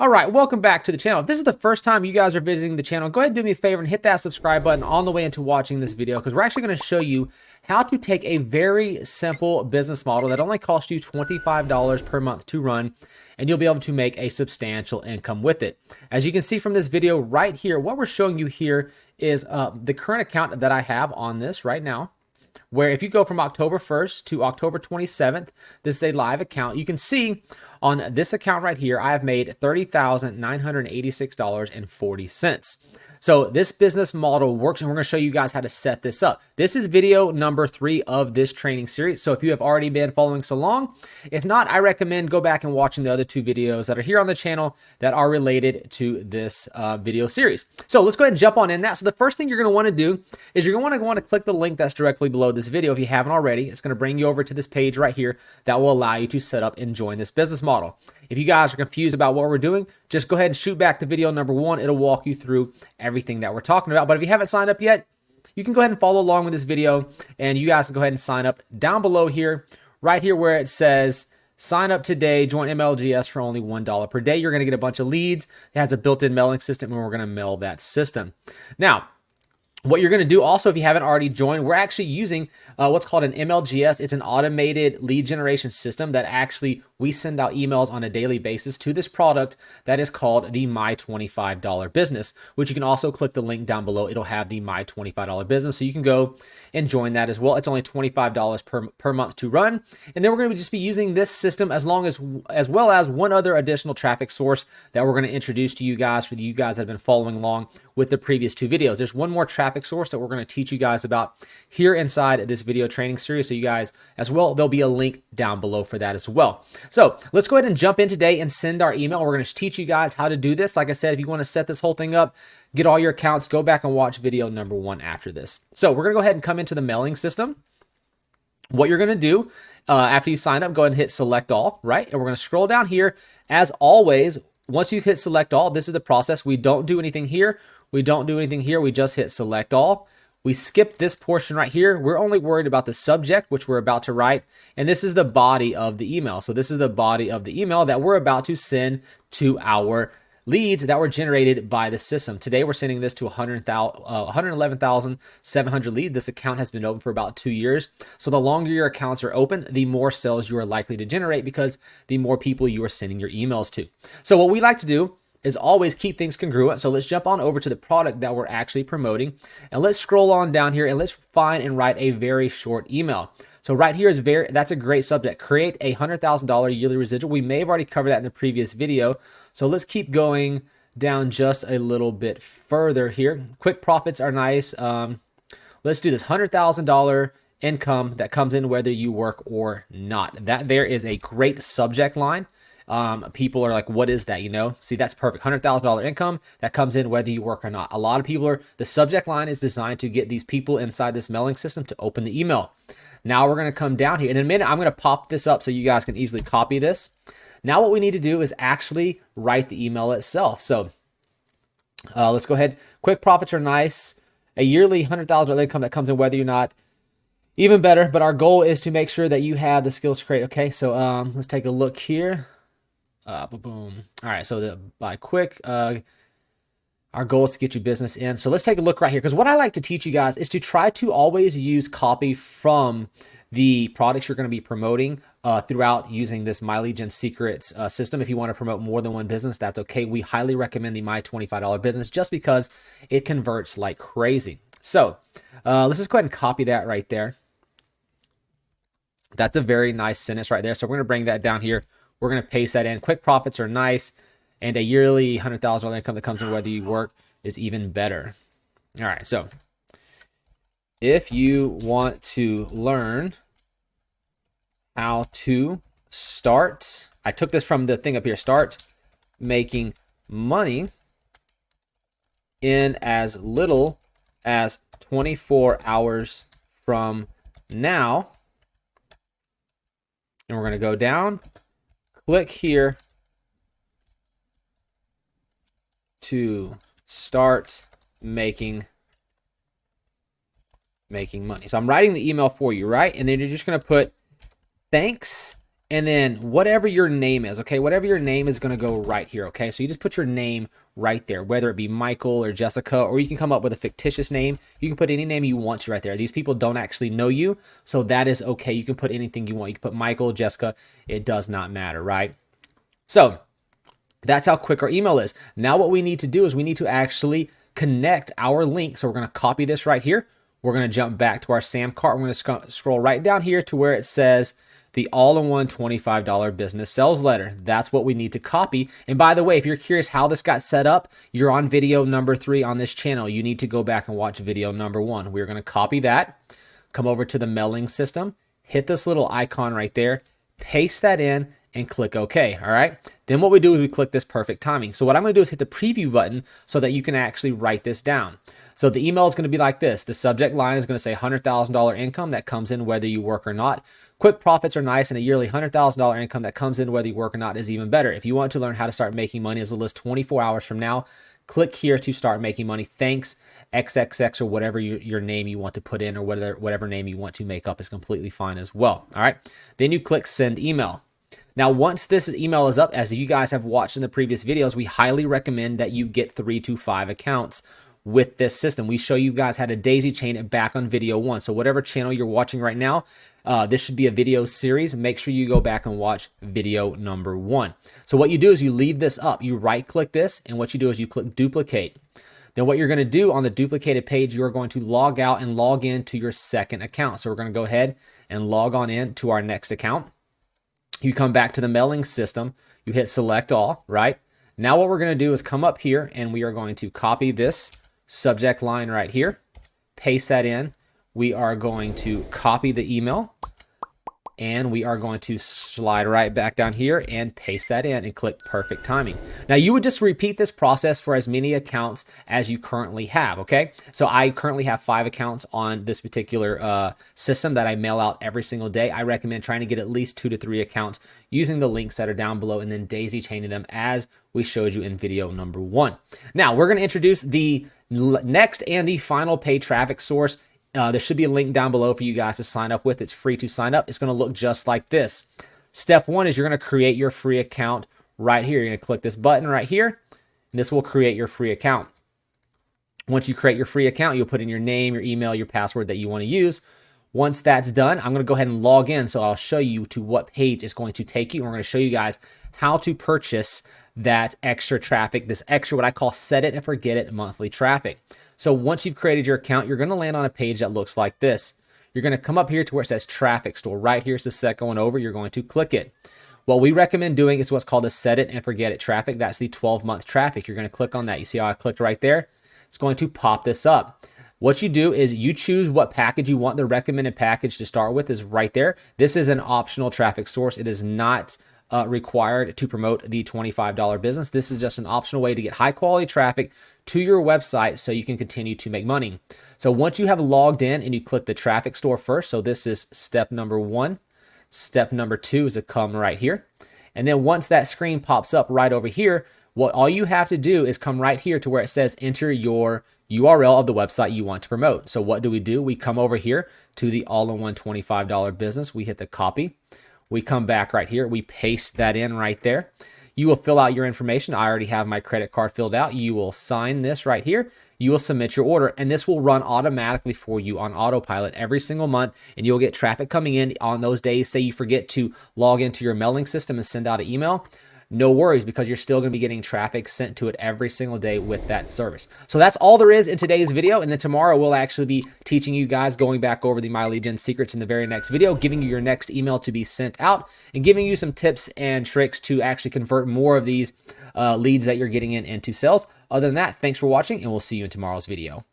All right, welcome back to the channel. If this is the first time you guys are visiting the channel, go ahead and do me a favor and hit that subscribe button on the way into watching this video, because we're actually going to show you how to take a very simple business model that only costs you $25 per month to run, and you'll be able to make a substantial income with it. As you can see from this video right here, what we're showing you here is the current account that I have on this right now, where if you go from October 1st to October 27th, this is a live account. You can see on this account right here, I have made $30,986.40. So this business model works, and we're going to show you guys how to set this up. This is video number 3 of this training series. So if you have already been following so long, if not, I recommend go back and watching the other 2 videos that are here on the channel that are related to this video series. So let's go ahead and jump on in that. So the first thing you're going to want to do is you're going to want to click the link that's directly below this video. If you haven't already, it's going to bring you over to this page right here that will allow you to set up and join this business model. If you guys are confused about what we're doing, just go ahead and shoot back to video number 1. It'll walk you through everything that we're talking about. But if you haven't signed up yet, you can go ahead and follow along with this video, and you guys can go ahead and sign up down below here, right here where it says sign up today, join Mlgs for only $1 per day. You're going to get a bunch of leads. It has a built-in mailing system, and we're going to mail that system. Now, what you're going to do also, if you haven't already joined, we're actually using what's called an Mlgs. It's an automated lead generation system that actually we send out emails on a daily basis to this product that is called the My $25 Business, which you can also click the link down below. It'll have the My $25 Business, so you can go and join that as well. It's only $25 per month to run. And then we're going to just be using this system as well as one other additional traffic source that we're going to introduce to you guys for you guys that have been following along with the previous 2 videos. There's one more traffic source that we're going to teach you guys about here inside this video training series. So you guys as well, there'll be a link down below for that as well. So let's go ahead and jump in today and send our email. We're going to teach you guys how to do this. Like I said, if you want to set this whole thing up, get all your accounts, go back and watch video number 1 after this. So we're going to go ahead and come into the mailing system. What you're going to do after you sign up, go ahead and hit select all, right? And we're going to scroll down here. As always, once you hit select all, this is the process. We don't do anything here. We don't do anything here. We just hit select all. We skip this portion right here. We're only worried about the subject, which we're about to write. And this is the body of the email. So this is the body of the email that we're about to send to our leads that were generated by the system. Today, we're sending this to 111,700 leads. This account has been open for about 2 years. So the longer your accounts are open, the more sales you are likely to generate, because the more people you are sending your emails to. So what we like to do is always keep things congruent. So let's jump on over to the product that we're actually promoting, and let's scroll on down here and let's find and write a very short email. So right here is that's a great subject. Create a $100,000 yearly residual. We may have already covered that in the previous video. So let's keep going down just a little bit further here. Quick profits are nice. Let's do this $100,000 income that comes in whether you work or not. That there is a great subject line. People are like, what is that? You know, see, that's perfect. $100,000 income that comes in whether you work or not. A lot of people the subject line is designed to get these people inside this mailing system to open the email. Now we're going to come down here. In a minute, I'm going to pop this up so you guys can easily copy this. Now what we need to do is actually write the email itself. So let's go ahead. Quick profits are nice. A yearly $100,000 income that comes in whether you're not. Even better, but our goal is to make sure that you have the skills to create. Okay, so let's take a look here. Boom. All right, so by quick, our goal is to get you business in. So let's take a look right here, because what I like to teach you guys is to try to always use copy from the products you're going to be promoting throughout using this My Lead Gen Secrets system. If you want to promote more than one business, that's okay. We highly recommend the My $25 Business just because it converts like crazy. So let's just go ahead and copy that right there. That's a very nice sentence right there. So we're going to bring that down here. We're going to paste that in. Quick profits are nice, and a yearly $100,000 income that comes in whether you work is even better. All right, so if you want to learn how to start, I took this from the thing up here, start making money in as little as 24 hours from now. And we're going to go down. Click here to start making money. So I'm writing the email for you, right? And then you're just going to put thanks and then whatever your name is, okay? Whatever your name is gonna go right here, okay? So you just put your name right there, whether it be Michael or Jessica, or you can come up with a fictitious name. You can put any name you want to right there. These people don't actually know you, so that is okay. You can put anything you want. You can put Michael, Jessica, it does not matter, right? So that's how quick our email is. Now what we need to do is we need to actually connect our link. So we're going to copy this right here. We're going to jump back to our SAM cart. We're going to scroll right down here to where it says the all-in-one $25 business sales letter. That's what we need to copy. And by the way, if you're curious how this got set up, you're on video number 3 on this channel. You need to go back and watch video number 1. We're going to copy that, come over to the Mlgs system, hit this little icon right there, paste that in, and click OK. All right. Then what we do is we click this perfect timing. So what I'm going to do is hit the preview button so that you can actually write this down. So the email is going to be like this. The subject line is going to say $100,000 income that comes in whether you work or not. Quick profits are nice, and a yearly $100,000 income that comes in whether you work or not is even better. If you want to learn how to start making money as little as 24 hours from now, click here to start making money. Thanks, XXX, or whatever your name you want to put in, or whatever name you want to make up is completely fine as well. All right. Then you click send email. Now, once this email is up, as you guys have watched in the previous videos, we highly recommend that you get 3 to 5 accounts with this system. We show you guys how to daisy chain it back on video 1. So whatever channel you're watching right now, this should be a video series. Make sure you go back and watch video number 1. So what you do is you leave this up. You right click this, and what you do is you click duplicate. Then what you're going to do on the duplicated page, you're going to log out and log in to your second account. So we're going to go ahead and log on in to our next account. You come back to the Mlgs system, you hit select all, right? Now what we're going to do is come up here and we are going to copy this subject line right here, paste that in. We are going to copy the email, and we are going to slide right back down here and paste that in and click perfect timing. Now you would just repeat this process for as many accounts as you currently have, okay? So I currently have 5 accounts on this particular system that I mail out every single day. I recommend trying to get at least 2 to 3 accounts using the links that are down below and then daisy chaining them as we showed you in video number 1. Now we're going to introduce the next and the final paid traffic source. There should be a link down below for you guys to sign up with. It's free to sign up. It's going to look just like this. Step 1 is you're going to create your free account right here. You're going to click this button right here, and this will create your free account. Once you create your free account, you'll put in your name, your email, your password that you want to use. Once that's done, I'm going to go ahead and log in. So I'll show you to what page it's going to take you. And we're going to show you guys how to purchase that extra traffic, this extra, what I call set it and forget it monthly traffic. So once you've created your account, you're going to land on a page that looks like this. You're going to come up here to where it says traffic store. Right here's the second one over. You're going to click it. What we recommend doing is what's called a set it and forget it traffic. That's the 12-month traffic. You're going to click on that. You see how I clicked right there? It's going to pop this up. What you do is you choose what package you want. The recommended package to start with is right there. This is an optional traffic source. It is not required to promote the $25 business. This is just an optional way to get high quality traffic to your website so you can continue to make money. So once you have logged in and you click the traffic store first, so this is step number 1. Step number 2 is to come right here. And then once that screen pops up right over here, all you have to do is come right here to where it says enter your URL of the website you want to promote. So what do? We come over here to the all-in-one $25 business. We hit the copy. We come back right here. We paste that in right there. You will fill out your information. I already have my credit card filled out. You will sign this right here. You will submit your order, and this will run automatically for you on autopilot every single month, and you'll get traffic coming in on those days. Say you forget to log into your mailing system and send out an email. No worries, because you're still going to be getting traffic sent to it every single day with that service. So that's all there is in today's video. And then tomorrow we'll actually be teaching you guys, going back over the My Lead Gen secrets in the very next video, giving you your next email to be sent out and giving you some tips and tricks to actually convert more of these leads that you're getting into sales. Other than that, thanks for watching, and we'll see you in tomorrow's video.